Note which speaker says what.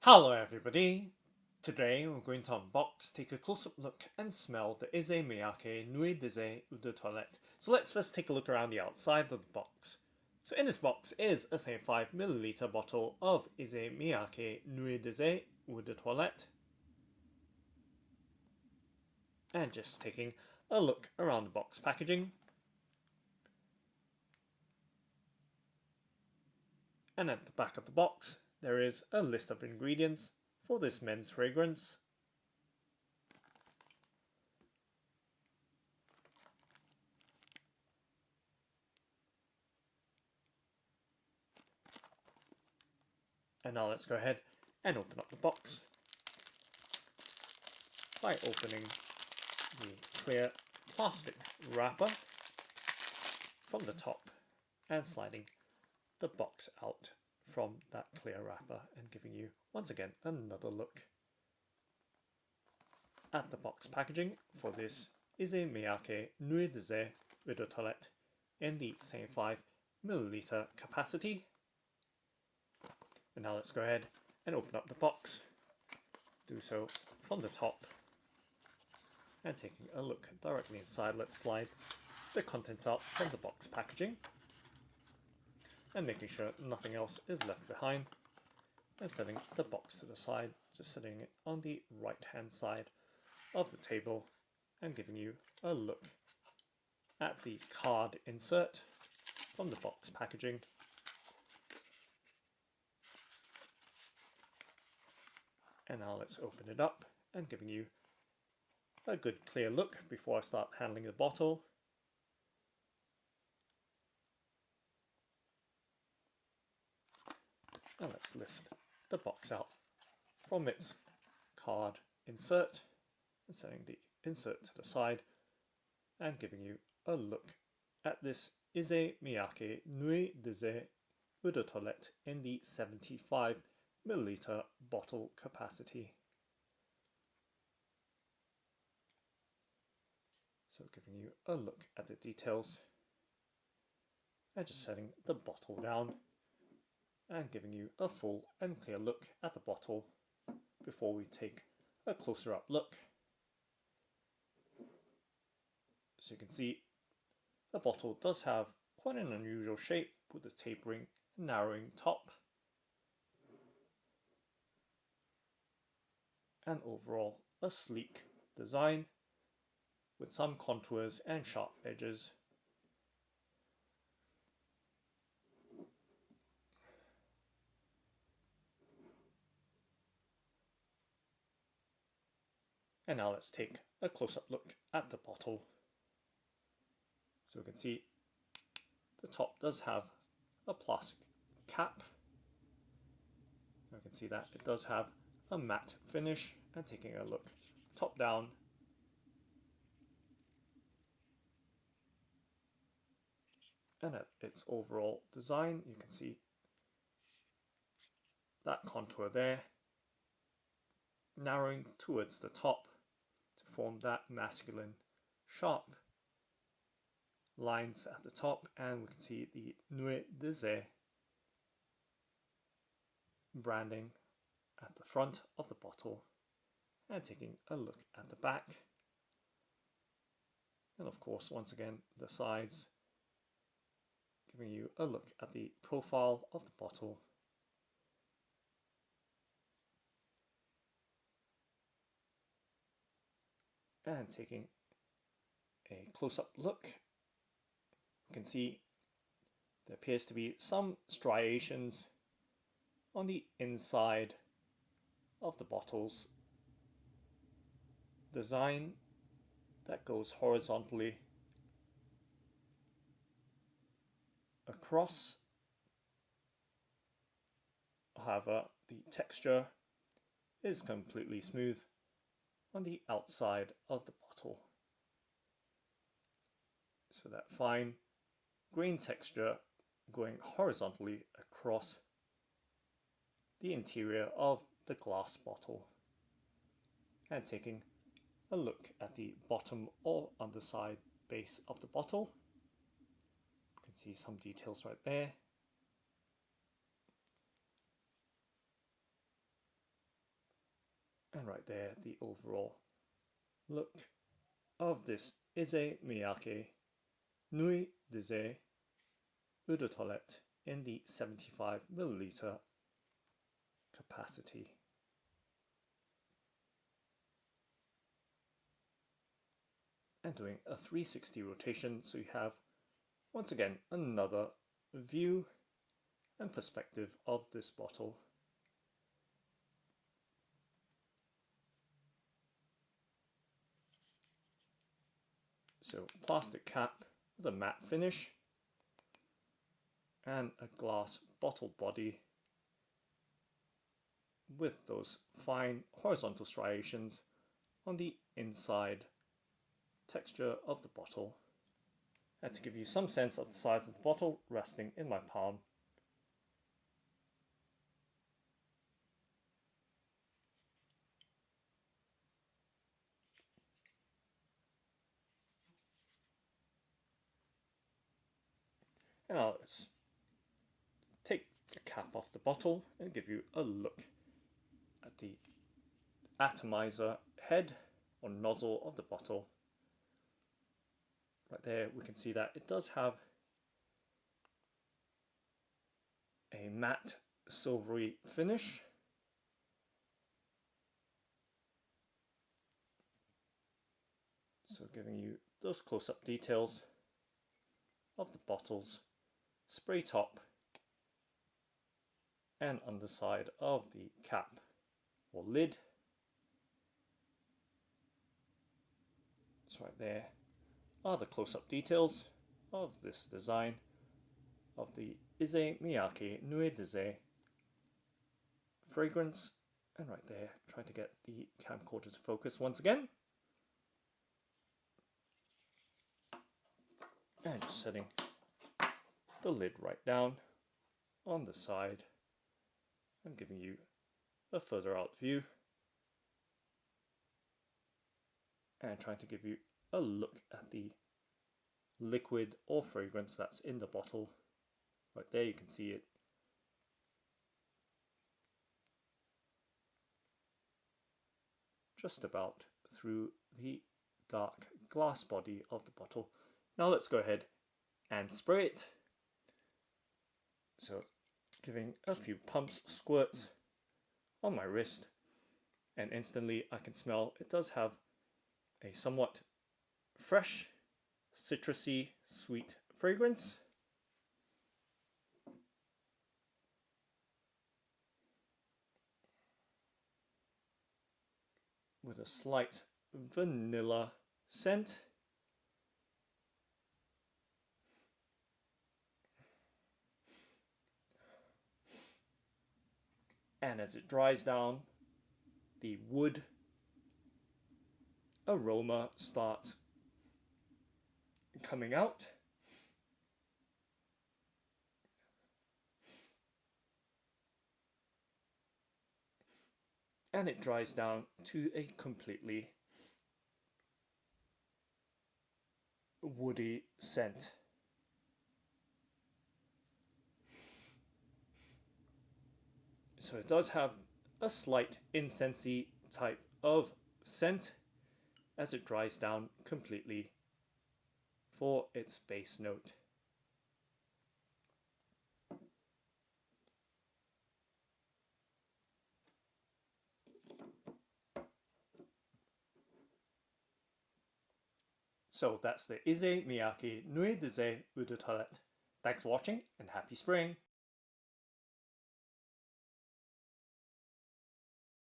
Speaker 1: Hello everybody! Today we're going to unbox, take a close-up look and smell the Issey Miyake Nuit Eau de Toilette. So let's first take a look around the outside of the box. So in this box is a 75ml bottle of Issey Miyake Nuit Eau de Toilette. And just taking a look around the box packaging. And at the back of the box there is a list of ingredients for this men's fragrance. And now let's go ahead and open up the box by opening the clear plastic wrapper from the top and sliding the box out from that clear wrapper and giving you once again another look at the box packaging for this Issey Miyake Nuit Eau de Toilette in the 75ml capacity. And now let's go ahead and open up the box. Do so from the top and taking a look directly inside. Let's slide the contents out from the box packaging and making sure nothing else is left behind, and setting the box to the side, just setting it on the right hand side of the table and giving you a look at the card insert from the box packaging. And now let's open it up and giving you a good clear look before I start handling the bottle. And let's lift the box out from its card insert and setting the insert to the side and giving you a look at this Issey Miyake Nuit Eau de Toilette in the 75ml bottle capacity. So giving you a look at the details and just setting the bottle down and giving you a full and clear look at the bottle before we take a closer up look. So you can see the bottle does have quite an unusual shape with a tapering and narrowing top, and overall a sleek design with some contours and sharp edges. And now let's take a close-up look at the bottle. So we can see the top does have a plastic cap. You can see that it does have a matte finish, and taking a look top down and at its overall design, you can see that contour there narrowing towards the top to form that masculine sharp lines at the top, and we can see the Nuit Eau branding at the front of the bottle, and taking a look at the back, and of course once again the sides, giving you a look at the profile of the bottle. And taking a close-up look, you can see there appears to be some striations on the inside of the bottle's design that goes horizontally across. However, the texture is completely smooth on the outside of the bottle. So that fine grain texture going horizontally across the interior of the glass bottle. And taking a look at the bottom or underside base of the bottle, you can see some details right there. And right there, the overall look of this Issey Miyake Nuit de Eau de Toilette in the 75ml capacity. And doing a 360 rotation, so you have once again another view and perspective of this bottle. So plastic cap with a matte finish and a glass bottle body with those fine horizontal striations on the inside texture of the bottle. And to give you some sense of the size of the bottle resting in my palm, and now let's take the cap off the bottle and give you a look at the atomizer head or nozzle of the bottle. Right there we can see that it does have a matte silvery finish. So giving you those close-up details of the bottle's spray top and underside of the cap or lid. So right there are the close-up details of this design of the Issey Miyake Nuit de fragrance. And right there, trying to get the camcorder to focus once again. And just setting the lid right down on the side and giving you a further out view. And trying to give you a look at the liquid or fragrance that's in the bottle. Right there you can see it. Just about through the dark glass body of the bottle. Now let's go ahead and spray it. So giving a few pumps, squirts on my wrist, and instantly I can smell it does have a somewhat fresh, citrusy, sweet fragrance. With a slight vanilla scent. And as it dries down, the wood aroma starts coming out. And it dries down to a completely woody scent. So it does have a slight incensey type of scent as it dries down completely for its base note. So that's the Issey Miyake Nuit de Eau de Toilette. Thanks for watching and happy spring!